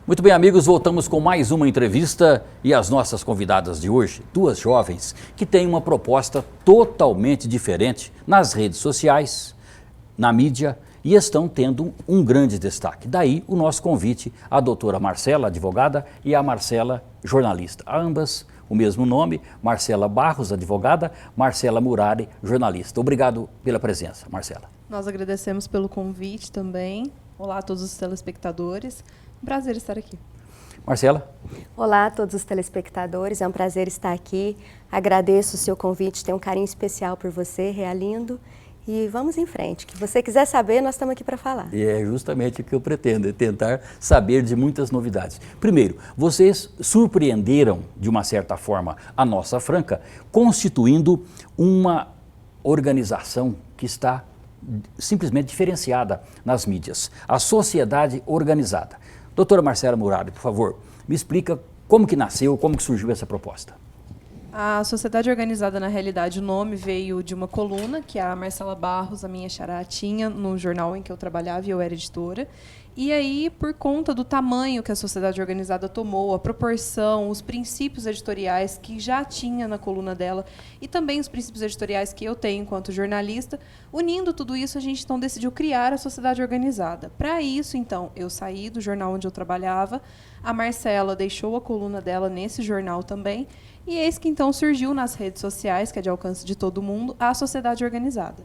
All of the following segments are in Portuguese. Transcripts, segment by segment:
Muito bem, amigos, voltamos com mais uma entrevista e as nossas convidadas de hoje, duas jovens que têm uma proposta totalmente diferente nas redes sociais, na mídia e estão tendo um grande destaque. Daí o nosso convite à doutora Marcela, advogada, e à Marcela, jornalista. Ambas o mesmo nome, Marcela Barros, advogada, Marcela Murari, jornalista. Obrigado pela presença, Marcela. Nós agradecemos pelo convite também. Olá a todos os telespectadores. Um prazer estar aqui. Marcela. Olá a todos os telespectadores, é um prazer estar aqui. Agradeço o seu convite, tenho um carinho especial por você, Realindo. E vamos em frente. O que você quiser saber, nós estamos aqui para falar. E é justamente o que eu pretendo, é tentar saber de muitas novidades. Primeiro, vocês surpreenderam, de uma certa forma, a Nossa Franca, constituindo uma organização que está simplesmente diferenciada nas mídias, a Sociedade Organizada. Doutora Marcela Murari, por favor, me explica como que nasceu, como que surgiu essa proposta. A Sociedade Organizada, na realidade, o nome veio de uma coluna que a Marcela Barros, a minha xará, tinha no jornal em que eu trabalhava e eu era editora. E aí, por conta do tamanho que a Sociedade Organizada tomou, a proporção, os princípios editoriais que já tinha na coluna dela e também os princípios editoriais que eu tenho enquanto jornalista, unindo tudo isso, a gente então decidiu criar a Sociedade Organizada. Para isso, então, eu saí do jornal onde eu trabalhava, a Marcela deixou a coluna dela nesse jornal também, e eis que então surgiu nas redes sociais, que é de alcance de todo mundo, a Sociedade Organizada.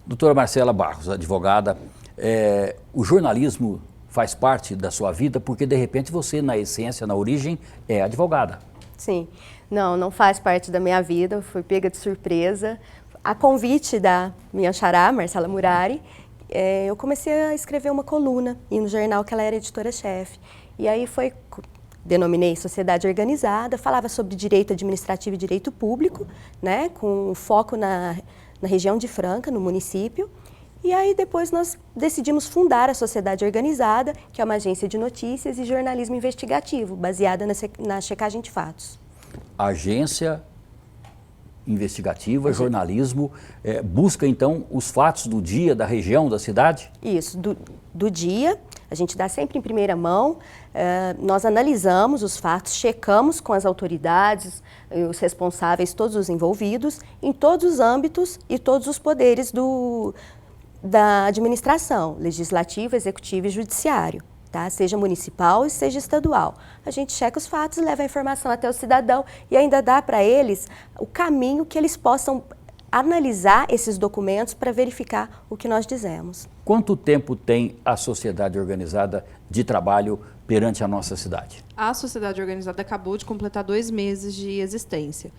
Doutora Marcela Barros, advogada, o jornalismo faz parte da sua vida porque, de repente, você, na essência, na origem, é advogada. Sim. Não faz parte da minha vida, fui pega de surpresa. A convite da minha xará, Marcela Murari, eu comecei a escrever uma coluna e no jornal que ela era editora-chefe. E aí denominei Sociedade Organizada, falava sobre direito administrativo e direito público, né, com foco na região de Franca, no município. E aí depois nós decidimos fundar a Sociedade Organizada, que é uma agência de notícias e jornalismo investigativo, baseada na checagem de fatos. Agência investigativa, jornalismo, busca então os fatos do dia, da região, da cidade? Isso, do dia. A gente dá sempre em primeira mão, nós analisamos os fatos, checamos com as autoridades, os responsáveis, todos os envolvidos, em todos os âmbitos e todos os poderes da administração, legislativo, executivo e judiciário, tá? Seja municipal e seja estadual. A gente checa os fatos, leva a informação até o cidadão e ainda dá para eles o caminho que eles possam analisar esses documentos para verificar o que nós dizemos. Quanto tempo tem a Sociedade Organizada de trabalho perante a nossa cidade? A Sociedade Organizada acabou de completar 2 meses de existência.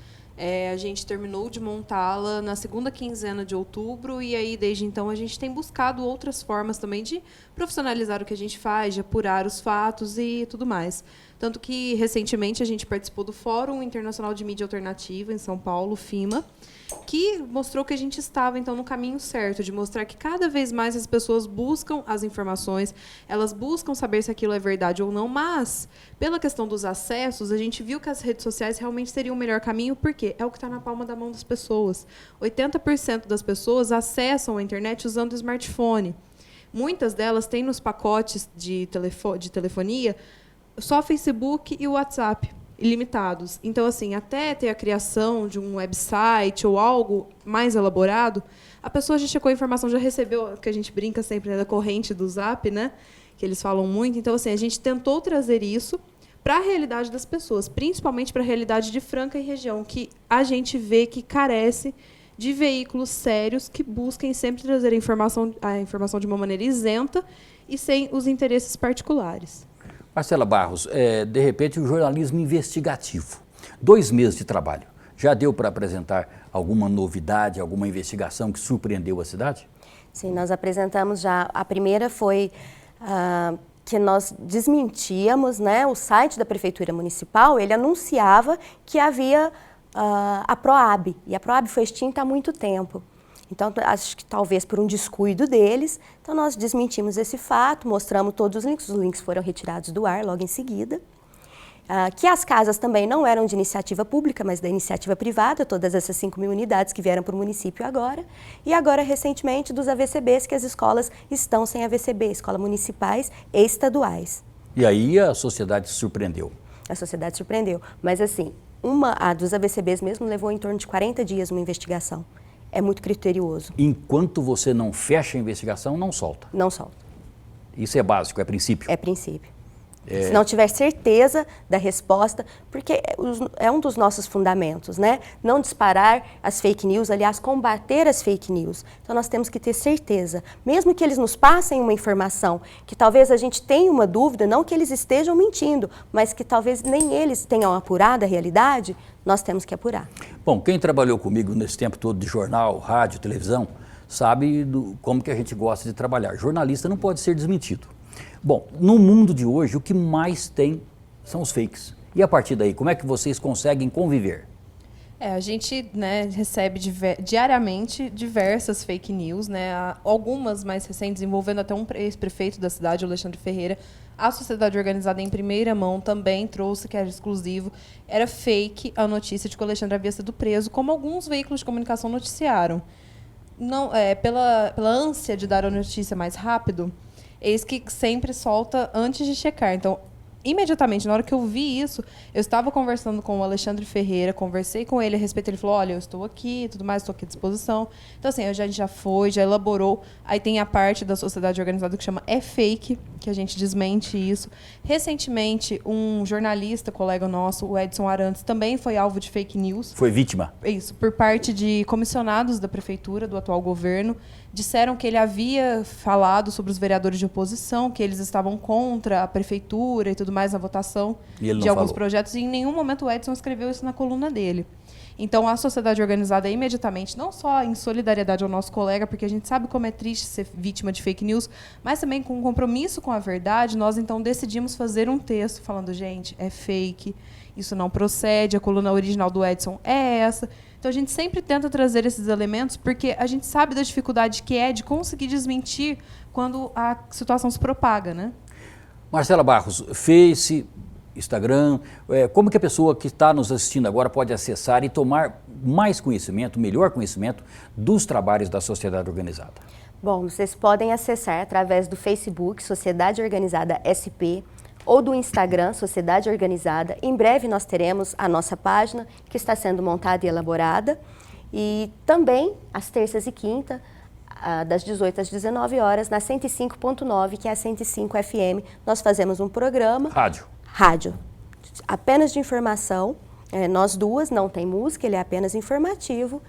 A gente terminou de montá-la na segunda quinzena de outubro e aí, desde então, a gente tem buscado outras formas também de profissionalizar o que a gente faz, de apurar os fatos e tudo mais. Tanto que, recentemente, a gente participou do Fórum Internacional de Mídia Alternativa, em São Paulo, FIMA, que mostrou que a gente estava, então, no caminho certo, de mostrar que cada vez mais as pessoas buscam as informações, elas buscam saber se aquilo é verdade ou não, mas, pela questão dos acessos, a gente viu que as redes sociais realmente seriam o melhor caminho, porque é o que está na palma da mão das pessoas. 80% das pessoas acessam a internet usando o smartphone. Muitas delas têm nos pacotes de telefonia só Facebook e o WhatsApp, ilimitados. Então, assim, até ter a criação de um website ou algo mais elaborado, a pessoa já checou a informação, já recebeu, que a gente brinca sempre, né, da corrente do Zap, né, que eles falam muito. Então, assim, a gente tentou trazer isso para a realidade das pessoas, principalmente para a realidade de Franca e região, que a gente vê que carece de veículos sérios que busquem sempre trazer a informação de uma maneira isenta e sem os interesses particulares. Marcela Barros, de repente o jornalismo investigativo, 2 meses de trabalho, já deu para apresentar alguma novidade, alguma investigação que surpreendeu a cidade? Sim, nós apresentamos já, a primeira foi que nós desmentíamos, né, o site da Prefeitura Municipal, ele anunciava que havia a Proab, e a Proab foi extinta há muito tempo. Então, acho que talvez por um descuido deles, então nós desmentimos esse fato, mostramos todos os links foram retirados do ar logo em seguida. Que as casas também não eram de iniciativa pública, mas da iniciativa privada, todas essas 5.000 unidades que vieram para o município agora. E agora, recentemente, dos AVCBs, que as escolas estão sem AVCB, escolas municipais e estaduais. E aí a sociedade se surpreendeu. A sociedade surpreendeu. Mas assim, a dos AVCBs mesmo levou em torno de 40 dias uma investigação. É muito criterioso. Enquanto você não fecha a investigação, não solta. Não solta. Isso é básico, é princípio. É princípio. Se não tiver certeza da resposta, porque é um dos nossos fundamentos, né? Não disparar as fake news, aliás, combater as fake news. Então nós temos que ter certeza, mesmo que eles nos passem uma informação, que talvez a gente tenha uma dúvida, não que eles estejam mentindo, mas que talvez nem eles tenham apurado a realidade, nós temos que apurar. Bom, quem trabalhou comigo nesse tempo todo de jornal, rádio, televisão, sabe como que a gente gosta de trabalhar. Jornalista não pode ser desmentido. Bom, no mundo de hoje, o que mais tem são os fakes. E a partir daí, como é que vocês conseguem conviver? A gente, né, recebe diariamente diversas fake news, né, algumas mais recentes, envolvendo até um ex-prefeito da cidade, o Alexandre Ferreira. A sociedade organizada em primeira mão também trouxe, que era exclusivo, era fake a notícia de que o Alexandre havia sido preso, como alguns veículos de comunicação noticiaram. Não, pela ânsia de dar a notícia mais rápido, eis que sempre solta antes de checar. Então, imediatamente, na hora que eu vi isso, eu estava conversando com o Alexandre Ferreira, conversei com ele a respeito, ele falou, olha, eu estou aqui, tudo mais, estou aqui à disposição. Então, assim, a gente já foi, já elaborou. Aí tem a parte da sociedade organizada que chama É Fake, que a gente desmente isso. Recentemente, um jornalista, colega nosso, o Edson Arantes, também foi alvo de fake news. Foi vítima? Isso, por parte de comissionados da prefeitura, do atual governo. Disseram que ele havia falado sobre os vereadores de oposição, que eles estavam contra a prefeitura e tudo mais na votação de alguns projetos. E em nenhum momento o Edson escreveu isso na coluna dele. Então, a sociedade organizada imediatamente, não só em solidariedade ao nosso colega, porque a gente sabe como é triste ser vítima de fake news, mas também com um compromisso com a verdade, nós então decidimos fazer um texto falando, gente, é fake, isso não procede, a coluna original do Edson é essa. Então, a gente sempre tenta trazer esses elementos, porque a gente sabe da dificuldade que é de conseguir desmentir quando a situação se propaga, né? Marcela Barros, Face, Instagram, como que a pessoa que está nos assistindo agora pode acessar e tomar mais conhecimento, melhor conhecimento dos trabalhos da sociedade organizada? Bom, vocês podem acessar através do Facebook, Sociedade Organizada SP, ou do Instagram, Sociedade Organizada. Em breve nós teremos a nossa página, que está sendo montada e elaborada. E também, às terças e quintas, das 18 às 19 horas, na 105.9, que é a 105 FM, nós fazemos um programa. Rádio. Apenas de informação. Nós duas, não tem música, ele é apenas informativo.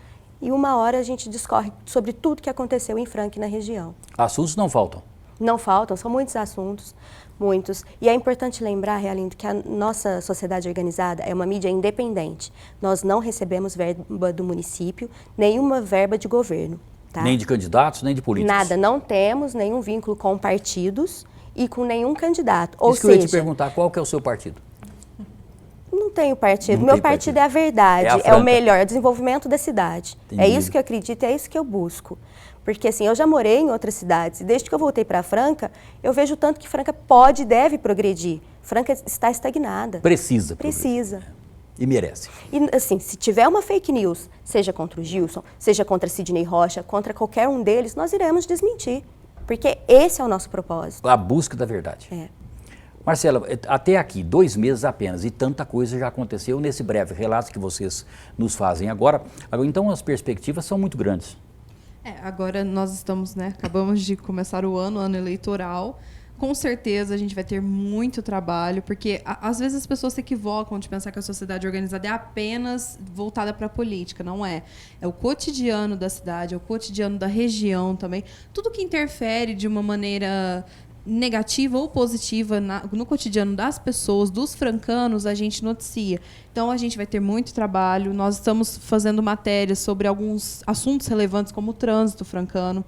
E 1 hora a gente discorre sobre tudo que aconteceu em Franca e na região. Assuntos não faltam? Não faltam, são muitos assuntos. Muitos. E é importante lembrar, Realindo, que a nossa sociedade organizada é uma mídia independente. Nós não recebemos verba do município, nenhuma verba de governo. Tá? Nem de candidatos, nem de políticos? Nada, não temos nenhum vínculo com partidos e com nenhum candidato. Isso que eu ia te perguntar, qual que é o seu partido? Não tenho partido. Meu partido é a verdade, é o melhor, é o desenvolvimento da cidade. Entendi. É isso que eu acredito, é isso que eu busco. Porque assim, eu já morei em outras cidades e desde que eu voltei para Franca, eu vejo tanto que Franca pode e deve progredir. Franca está estagnada. Precisa. E merece. E assim, se tiver uma fake news, seja contra o Gilson, seja contra Sidney Rocha, contra qualquer um deles, nós iremos desmentir. Porque esse é o nosso propósito. A busca da verdade. Marcela, até aqui, 2 meses apenas, e tanta coisa já aconteceu nesse breve relato que vocês nos fazem agora. Então as perspectivas são muito grandes. Agora nós estamos, acabamos de começar o ano eleitoral. Com certeza a gente vai ter muito trabalho, porque às vezes as pessoas se equivocam de pensar que a sociedade organizada é apenas voltada para a política. Não é. É o cotidiano da cidade, é o cotidiano da região também. Tudo que interfere de uma maneira negativa ou positiva no cotidiano das pessoas, dos francanos, a gente noticia. Então, a gente vai ter muito trabalho. Nós estamos fazendo matérias sobre alguns assuntos relevantes, como o trânsito francano.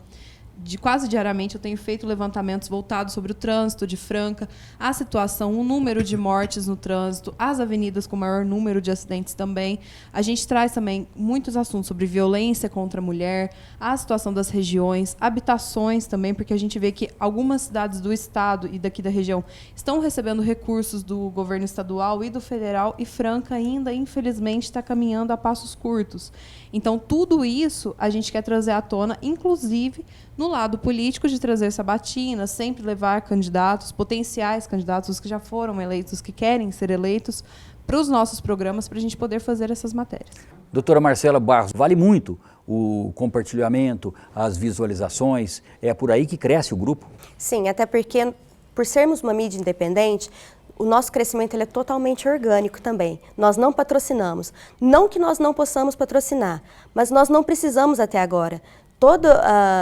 Quase diariamente eu tenho feito levantamentos voltados sobre o trânsito de Franca, a situação, o número de mortes no trânsito, as avenidas com maior número de acidentes também. A gente traz também muitos assuntos sobre violência contra a mulher, a situação das regiões, habitações também, porque a gente vê que algumas cidades do estado e daqui da região estão recebendo recursos do governo estadual e do federal, e Franca ainda, infelizmente, está caminhando a passos curtos. Então, tudo isso a gente quer trazer à tona, inclusive no lado político, de trazer sabatina, sempre levar candidatos, potenciais candidatos, os que já foram eleitos, os que querem ser eleitos, para os nossos programas, para a gente poder fazer essas matérias. Doutora Marcela Barros, vale muito o compartilhamento, as visualizações, é por aí que cresce o grupo? Sim, até porque, por sermos uma mídia independente, o nosso crescimento ele é totalmente orgânico também. Nós não patrocinamos. Não que nós não possamos patrocinar, mas nós não precisamos até agora. Todo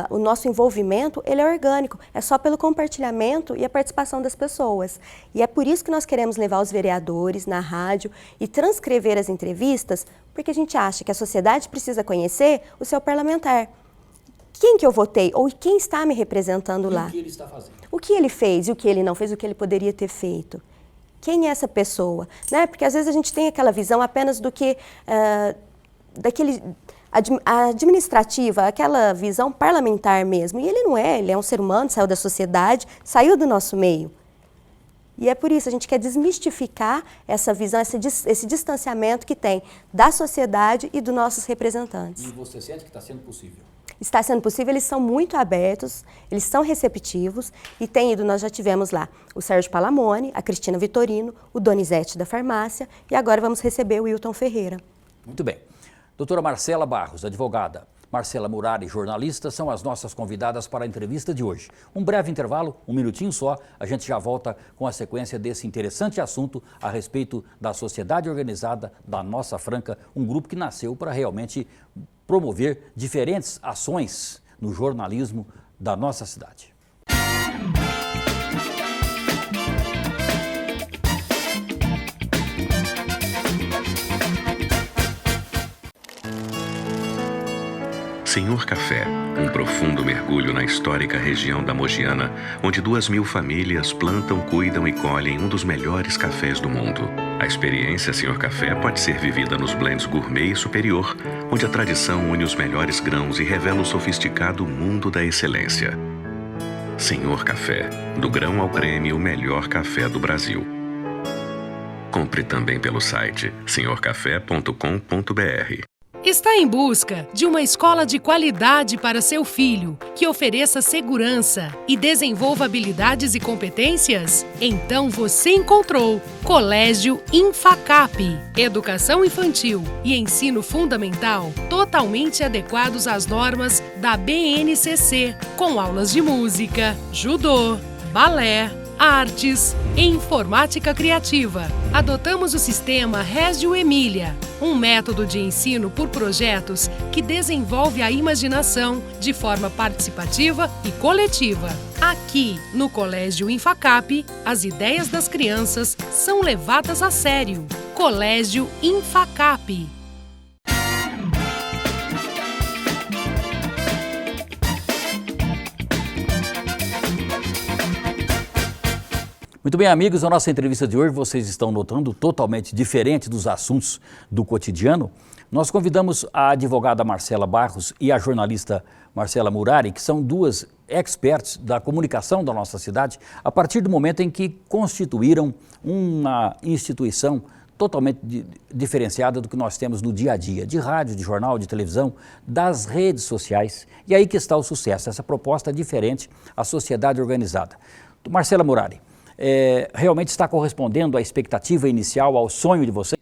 o nosso envolvimento ele é orgânico, é só pelo compartilhamento e a participação das pessoas. E é por isso que nós queremos levar os vereadores na rádio e transcrever as entrevistas, porque a gente acha que a sociedade precisa conhecer o seu parlamentar. Quem que eu votei ou quem está me representando lá? O que ele está fazendo? O que ele fez e o que ele não fez, o que ele poderia ter feito. Quem é essa pessoa? Né? Porque às vezes a gente tem aquela visão apenas do que, administrativa, aquela visão parlamentar mesmo. E ele não é, ele é um ser humano, saiu da sociedade, saiu do nosso meio. E é por isso, a gente quer desmistificar essa visão, esse distanciamento que tem da sociedade e dos nossos representantes. E você sente que está sendo possível? Está sendo possível, eles são muito abertos, eles são receptivos e tem ido, nós já tivemos lá o Sérgio Palamone, a Cristina Vitorino, o Donizete da farmácia e agora vamos receber o Wilton Ferreira. Muito bem. Doutora Marcela Barros, advogada, Marcela Murari, jornalista, são as nossas convidadas para a entrevista de hoje. Um breve intervalo, um minutinho só, a gente já volta com a sequência desse interessante assunto a respeito da sociedade organizada da Nossa Franca, um grupo que nasceu para realmente promover diferentes ações no jornalismo da nossa cidade. Senhor Café, um profundo mergulho na histórica região da Mogiana, onde 2.000 famílias plantam, cuidam e colhem um dos melhores cafés do mundo. A experiência Senhor Café pode ser vivida nos blends gourmet e superior, onde a tradição une os melhores grãos e revela o sofisticado mundo da excelência. Senhor Café, do grão ao creme, o melhor café do Brasil. Compre também pelo site senhorcafé.com.br. Está em busca de uma escola de qualidade para seu filho, que ofereça segurança e desenvolva habilidades e competências? Então você encontrou Colégio Infacap. Educação infantil e ensino fundamental totalmente adequados às normas da BNCC, com aulas de música, judô, balé, artes e informática criativa. Adotamos o sistema Régio Emília, um método de ensino por projetos que desenvolve a imaginação de forma participativa e coletiva. Aqui, no Colégio Infacap, as ideias das crianças são levadas a sério. Colégio Infacap. Muito bem, amigos, a nossa entrevista de hoje, vocês estão notando, totalmente diferente dos assuntos do cotidiano. Nós convidamos a advogada Marcela Barros e a jornalista Marcela Murari, que são duas experts da comunicação da nossa cidade, a partir do momento em que constituíram uma instituição totalmente diferenciada do que nós temos no dia a dia, de rádio, de jornal, de televisão, das redes sociais. E aí que está o sucesso, essa proposta diferente à sociedade organizada. Marcela Murari, realmente está correspondendo à expectativa inicial, ao sonho de vocês?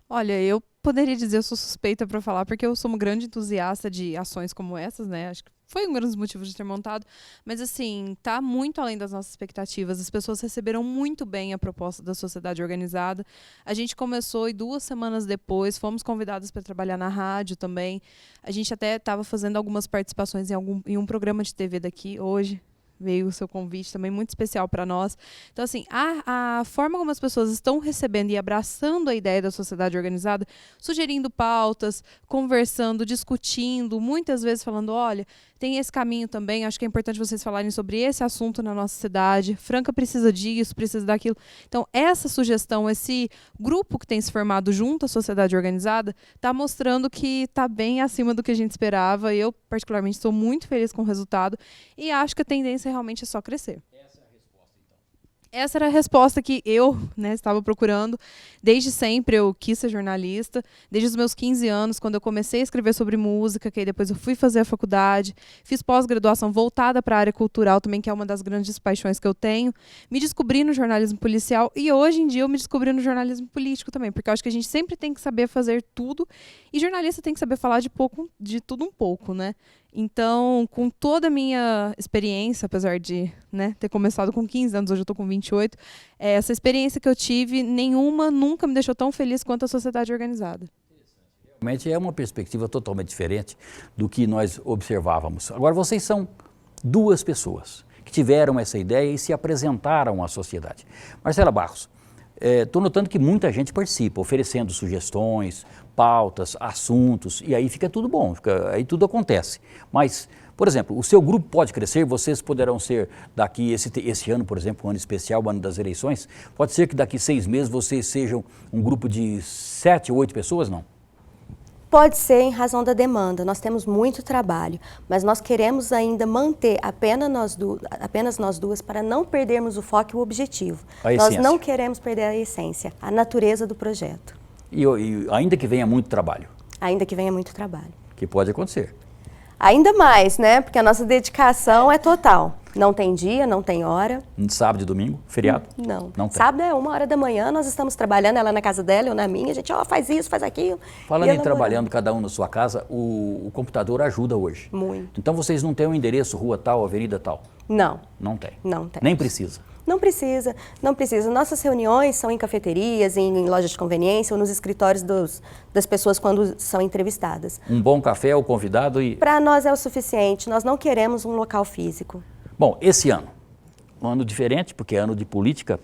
Olha, eu poderia dizer, eu sou suspeita para falar, porque eu sou uma grande entusiasta de ações como essas, né? Acho que foi um dos motivos de ter montado, mas assim, tá muito além das nossas expectativas. As pessoas receberam muito bem a proposta da sociedade organizada. A gente começou e 2 semanas depois fomos convidados para trabalhar na rádio também. A gente até estava fazendo algumas participações em um programa de TV daqui hoje. Veio o seu convite também muito especial para nós. Então, assim, a forma como as pessoas estão recebendo e abraçando a ideia da sociedade organizada, sugerindo pautas, conversando, discutindo, muitas vezes falando, olha, tem esse caminho também, acho que é importante vocês falarem sobre esse assunto na nossa cidade, Franca precisa disso, precisa daquilo. Então, essa sugestão, esse grupo que tem se formado junto à sociedade organizada, está mostrando que está bem acima do que a gente esperava. Eu, particularmente, estou muito feliz com o resultado e acho que a tendência realmente é só crescer. Essa é a resposta, então. Essa era a resposta que eu, né, estava procurando. Desde sempre eu quis ser jornalista. Desde os meus 15 anos, quando eu comecei a escrever sobre música, que aí depois eu fui fazer a faculdade, fiz pós-graduação voltada para a área cultural também, que é uma das grandes paixões que eu tenho. Me descobri no jornalismo policial e hoje em dia eu me descobri no jornalismo político também, porque eu acho que a gente sempre tem que saber fazer tudo e jornalista tem que saber falar de tudo um pouco, né? Então, com toda a minha experiência, apesar de, né, ter começado com 15 anos, hoje eu estou com 28, essa experiência que eu tive, nenhuma nunca me deixou tão feliz quanto a sociedade organizada. Realmente é uma perspectiva totalmente diferente do que nós observávamos. Agora, vocês são duas pessoas que tiveram essa ideia e se apresentaram à sociedade. Marcela Barros, estou notando que muita gente participa, oferecendo sugestões, pautas, assuntos, e aí fica tudo bom, aí tudo acontece. Mas, por exemplo, o seu grupo pode crescer, vocês poderão ser daqui, esse ano, por exemplo, um ano especial, o ano das eleições, pode ser que daqui 6 meses vocês sejam um grupo de 7 ou 8 pessoas, não? Pode ser em razão da demanda, nós temos muito trabalho, mas nós queremos ainda manter apenas nós duas para não perdermos o foco e o objetivo. Nós não queremos perder a essência, a natureza do projeto. E ainda que venha muito trabalho? Ainda que venha muito trabalho. Que pode acontecer. Ainda mais, né? Porque a nossa dedicação é total. Não tem dia, não tem hora. Sábado e domingo, feriado? Não. Não tem. Sábado é 1h da manhã, nós estamos trabalhando, ela na casa dela, eu na minha, a gente faz isso, faz aquilo. Falando em trabalhando, cada um na sua casa, o computador ajuda hoje. Muito. Então vocês não têm um endereço, rua tal, avenida tal? Não. Não tem? Não tem. Nem precisa? Não precisa, não precisa. Nossas reuniões são em cafeterias, em lojas de conveniência ou nos escritórios das pessoas quando são entrevistadas. Um bom café, o convidado e... Para nós é o suficiente, nós não queremos um local físico. Bom, esse ano, um ano diferente, porque é ano de política,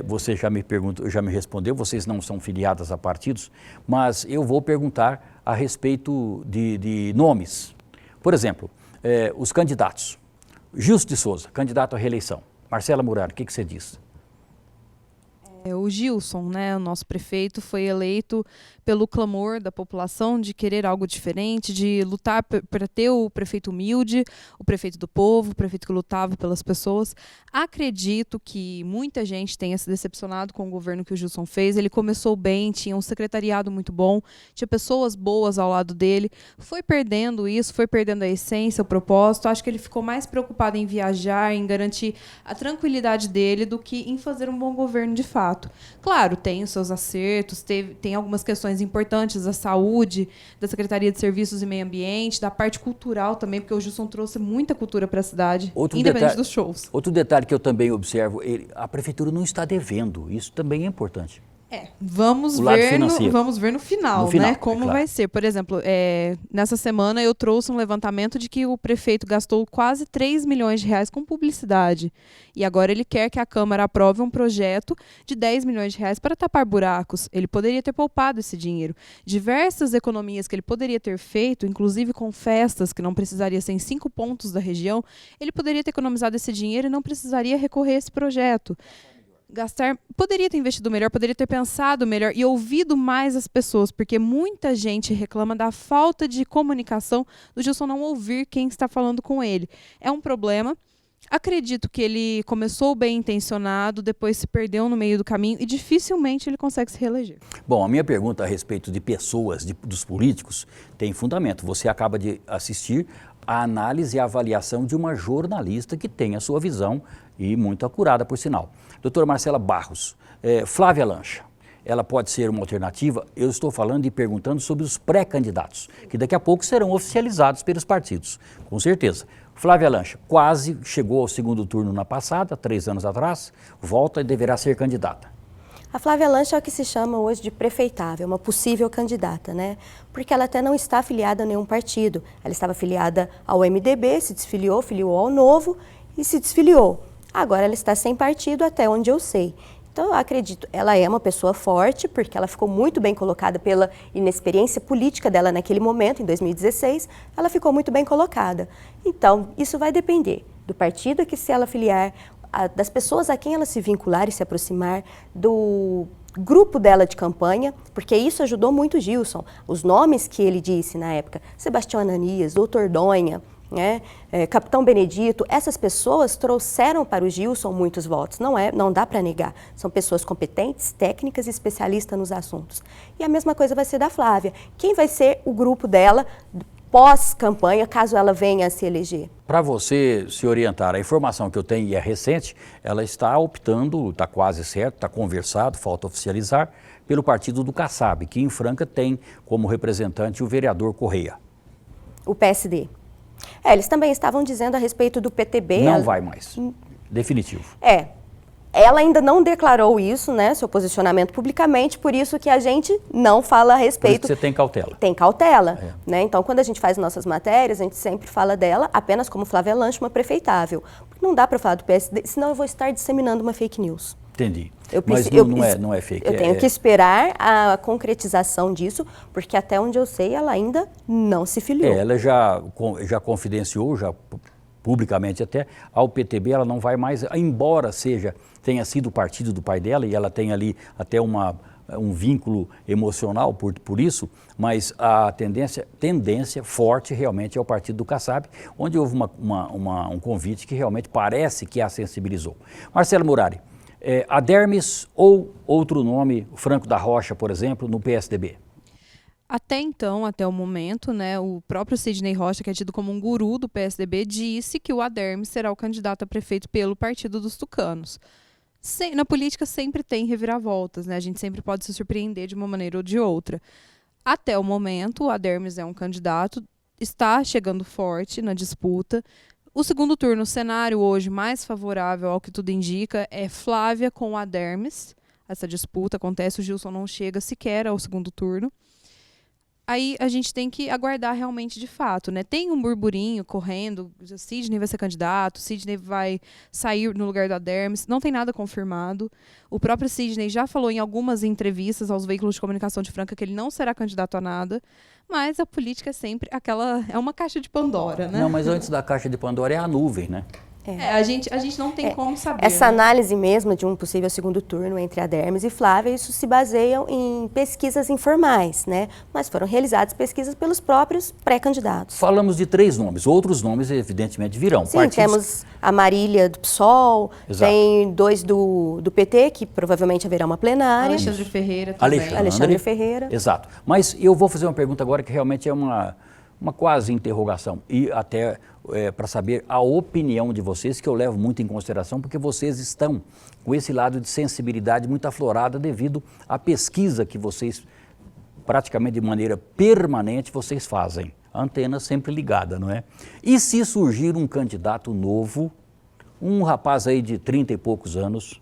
você já me respondeu, vocês não são filiadas a partidos, mas eu vou perguntar a respeito de nomes. Por exemplo, os candidatos. Gilson de Souza, candidato à reeleição. Marcela Murari, o que você diz? O Gilson, né, o nosso prefeito, foi eleito pelo clamor da população de querer algo diferente, de lutar para ter o prefeito humilde, o prefeito do povo, o prefeito que lutava pelas pessoas. Acredito que muita gente tenha se decepcionado com o governo que o Gilson fez. Ele começou bem, tinha um secretariado muito bom, tinha pessoas boas ao lado dele, foi perdendo isso, foi perdendo a essência, o propósito. Acho que ele ficou mais preocupado em viajar, em garantir a tranquilidade dele do que em fazer um bom governo de fato. Claro, tem os seus acertos, tem algumas questões importantes da saúde, da Secretaria de Serviços e Meio Ambiente, da parte cultural também, porque o Gilson trouxe muita cultura para a cidade, independente dos shows. Outro detalhe que eu também observo, a prefeitura não está devendo, isso também é importante. Vamos ver no final, né, como vai ser. Por exemplo, nessa semana eu trouxe um levantamento de que o prefeito gastou quase 3 milhões de reais com publicidade. E agora ele quer que a Câmara aprove um projeto de 10 milhões de reais para tapar buracos. Ele poderia ter poupado esse dinheiro. Diversas economias que ele poderia ter feito, inclusive com festas, que não precisaria ser em 5 pontos da região, ele poderia ter economizado esse dinheiro e não precisaria recorrer a esse projeto. Poderia ter investido melhor, poderia ter pensado melhor e ouvido mais as pessoas, porque muita gente reclama da falta de comunicação do Gilson não ouvir quem está falando com ele. É um problema. Acredito que ele começou bem intencionado, depois se perdeu no meio do caminho e dificilmente ele consegue se reeleger. Bom, a minha pergunta a respeito de pessoas, dos políticos, tem fundamento. Você acaba de assistir a análise e a avaliação de uma jornalista que tem a sua visão e muito acurada, por sinal. Doutora Marcela Barros, Flávia Lancha, ela pode ser uma alternativa? Eu estou falando e perguntando sobre os pré-candidatos, que daqui a pouco serão oficializados pelos partidos, com certeza. Flávia Lancha quase chegou ao segundo turno na passada, 3 anos atrás, volta e deverá ser candidata. A Flávia Lancha é o que se chama hoje de prefeitável, uma possível candidata, né? Porque ela até não está afiliada a nenhum partido. Ela estava afiliada ao MDB, se desfiliou, filiou ao Novo e se desfiliou. Agora ela está sem partido, até onde eu sei. Então eu acredito, ela é uma pessoa forte, porque ela ficou muito bem colocada pela inexperiência política dela naquele momento, em 2016, ela ficou muito bem colocada. Então, isso vai depender do partido a que se ela filiar, das pessoas a quem ela se vincular e se aproximar, do grupo dela de campanha, porque isso ajudou muito o Gilson. Os nomes que ele disse na época, Sebastião Ananias, Doutor Donha, né? Capitão Benedito, essas pessoas trouxeram para o Gilson muitos votos, não dá para negar. São pessoas competentes, técnicas e especialistas nos assuntos. E a mesma coisa vai ser da Flávia. Quem vai ser o grupo dela pós-campanha, caso ela venha a se eleger? Para você se orientar, a informação que eu tenho, e é recente, ela está optando, está quase certo, está conversado, falta oficializar, pelo partido do Kassab, que em Franca tem como representante o vereador Correia. O PSD. Eles também estavam dizendo a respeito do PTB. Não vai mais. Definitivo. Ela ainda não declarou isso, né, seu posicionamento publicamente, por isso que a gente não fala a respeito. Por isso que você tem cautela. Tem cautela, né? Então, quando a gente faz nossas matérias, a gente sempre fala dela apenas como Flávia Lancha, uma prefeitável. Porque não dá para falar do PSD, senão eu vou estar disseminando uma fake news. Entendi. Mas não é fake. Eu tenho que esperar a concretização disso, porque até onde eu sei, ela ainda não se filiou. Ela já confidenciou, já publicamente até, ao PTB ela não vai mais, embora tenha sido o partido do pai dela, e ela tem ali até um vínculo emocional por isso, mas a tendência forte realmente é o partido do Kassab, onde houve um convite que realmente parece que a sensibilizou. Marcelo Murari, Adermis ou outro nome, Franco da Rocha, por exemplo, no PSDB? Até então, até o momento, né, o próprio Sidney Rocha, que é tido como um guru do PSDB, disse que o Adermis será o candidato a prefeito pelo Partido dos Tucanos. Na política sempre tem reviravoltas, né? A gente sempre pode se surpreender de uma maneira ou de outra. Até o momento, o Adermis é um candidato, está chegando forte na disputa. O segundo turno, o cenário hoje mais favorável, ao que tudo indica, é Flávia com o Adermis. Essa disputa acontece, o Gilson não chega sequer ao segundo turno. Aí a gente tem que aguardar realmente de fato, né? Tem um burburinho correndo, Sidney vai ser candidato, Sidney vai sair no lugar do Adermis, não tem nada confirmado. O próprio Sidney já falou em algumas entrevistas aos veículos de comunicação de Franca que ele não será candidato a nada, mas a política é sempre é uma caixa de Pandora, né? Não, mas antes da caixa de Pandora é a nuvem, né? A gente não tem como saber. Essa análise mesmo de um possível segundo turno entre Adermis e Flávia, isso se baseia em pesquisas informais, né? Mas foram realizadas pesquisas pelos próprios pré-candidatos. Falamos de 3 nomes, outros nomes evidentemente virão. Sim, temos a Marília do PSOL, Exato. Tem 2 do PT, que provavelmente haverá uma plenária. Alexandre Ferreira também. Alexandre Ferreira. Exato. Mas eu vou fazer uma pergunta agora que realmente é uma quase interrogação, e até para saber a opinião de vocês, que eu levo muito em consideração, porque vocês estão com esse lado de sensibilidade muito aflorada devido à pesquisa que vocês, praticamente de maneira permanente, vocês fazem. A antena sempre ligada, não é? E se surgir um candidato novo, um rapaz aí de 30 e poucos anos,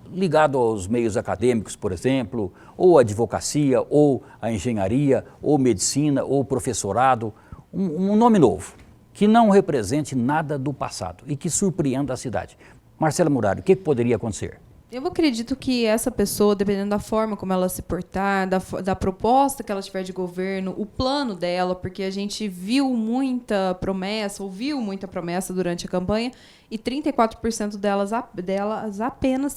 ligado aos meios acadêmicos, por exemplo, ou a advocacia, ou a engenharia, ou medicina, ou professorado, um nome novo, que não represente nada do passado e que surpreenda a cidade. Marcelo Murari, o que poderia acontecer? Eu acredito que essa pessoa, dependendo da forma como ela se portar, da proposta que ela tiver de governo, o plano dela, porque a gente ouviu muita promessa durante a campanha, e 34% delas apenas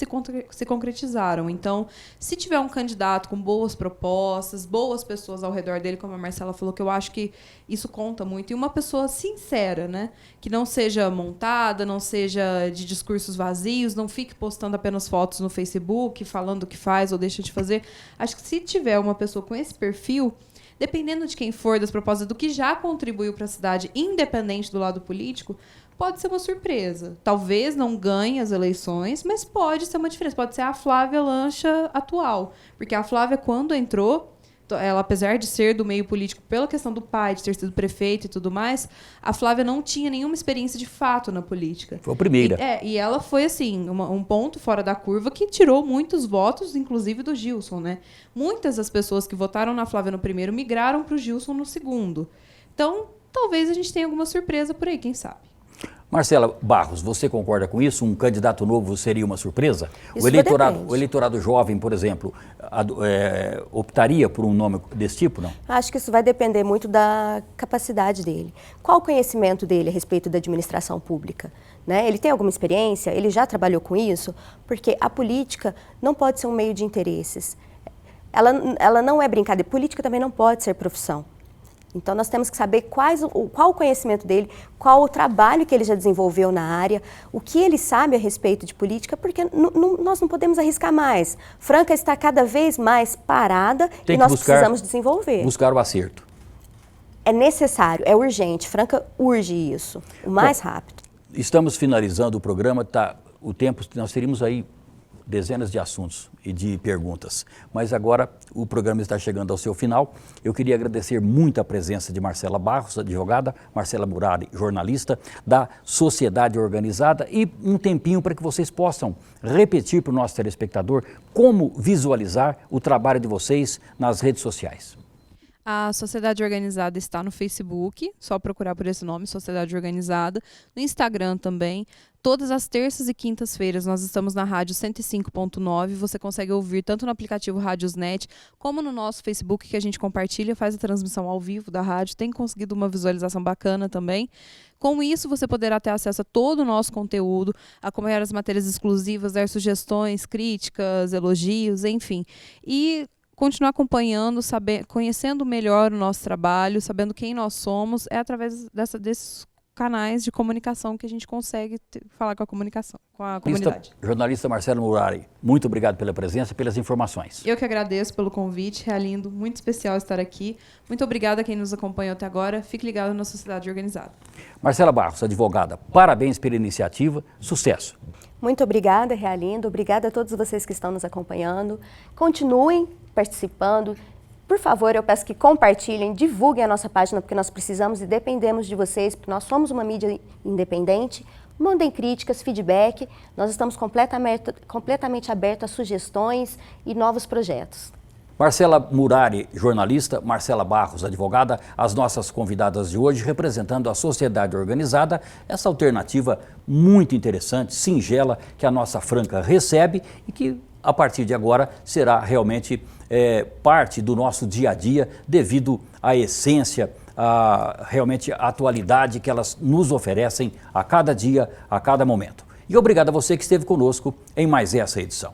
se concretizaram. Então, se tiver um candidato com boas propostas, boas pessoas ao redor dele, como a Marcela falou, que eu acho que isso conta muito, e uma pessoa sincera, né? Que não seja montada, não seja de discursos vazios, não fique postando apenas fotos no Facebook, falando o que faz ou deixa de fazer. Acho que se tiver uma pessoa com esse perfil, dependendo de quem for, das propostas, do que já contribuiu para a cidade, independente do lado político, pode ser uma surpresa. Talvez não ganhe as eleições, mas pode ser uma diferença. Pode ser a Flávia Lancha atual. Porque a Flávia, quando entrou, ela, apesar de ser do meio político pela questão do pai, de ter sido prefeito e tudo mais, a Flávia não tinha nenhuma experiência de fato na política. Foi a primeira. E ela foi, assim, um ponto fora da curva que tirou muitos votos, inclusive do Gilson, né? Muitas das pessoas que votaram na Flávia no primeiro migraram para o Gilson no segundo. Então, talvez a gente tenha alguma surpresa por aí, quem sabe? Marcela Barros, você concorda com isso? Um candidato novo seria uma surpresa? Isso O eleitorado jovem, por exemplo, optaria por um nome desse tipo, não? Acho que isso vai depender muito da capacidade dele. Qual o conhecimento dele a respeito da administração pública? Né? Ele tem alguma experiência? Ele já trabalhou com isso? Porque a política não pode ser um meio de interesses. Ela não é brincadeira. Política também não pode ser profissão. Então, nós temos que saber qual o conhecimento dele, qual o trabalho que ele já desenvolveu na área, o que ele sabe a respeito de política, porque nós não podemos arriscar mais. Franca está cada vez mais parada e nós precisamos desenvolver. Buscar o acerto. É necessário, é urgente. Franca urge isso, o mais rápido. Estamos finalizando o programa, o tempo, nós teríamos aí dezenas de assuntos e de perguntas, mas agora o programa está chegando ao seu final. Eu queria agradecer muito a presença de Marcela Barros, advogada, Marcela Murari, jornalista da Sociedade Organizada, e um tempinho para que vocês possam repetir para o nosso telespectador como visualizar o trabalho de vocês nas redes sociais. A Sociedade Organizada está no Facebook, só procurar por esse nome, Sociedade Organizada. No Instagram também. Todas as terças e quintas-feiras nós estamos na rádio 105.9. Você consegue ouvir tanto no aplicativo Rádiosnet, como no nosso Facebook, que a gente compartilha, faz a transmissão ao vivo da rádio. Tem conseguido uma visualização bacana também. Com isso, você poderá ter acesso a todo o nosso conteúdo, acompanhar as matérias exclusivas, dar sugestões, críticas, elogios, enfim. E continuar acompanhando, conhecendo melhor o nosso trabalho, sabendo quem nós somos, é através desses canais de comunicação que a gente consegue falar com a comunidade. Jornalista Marcela Murari, muito obrigado pela presença e pelas informações. Eu que agradeço pelo convite, é lindo, muito especial estar aqui. Muito obrigada a quem nos acompanhou até agora. Fique ligado na Sociedade Organizada. Marcela Barros, advogada, parabéns pela iniciativa, sucesso. Muito obrigada, Realindo. Obrigada a todos vocês que estão nos acompanhando. Continuem participando. Por favor, eu peço que compartilhem, divulguem a nossa página, porque nós precisamos e dependemos de vocês, porque nós somos uma mídia independente. Mandem críticas, feedback. Nós estamos completamente abertos a sugestões e novos projetos. Marcela Murari, jornalista, Marcela Barros, advogada, as nossas convidadas de hoje, representando a Sociedade Organizada, essa alternativa muito interessante, singela, que a nossa Franca recebe e que, a partir de agora, será realmente parte do nosso dia a dia, devido à essência, realmente a atualidade que elas nos oferecem a cada dia, a cada momento. E obrigado a você que esteve conosco em mais essa edição.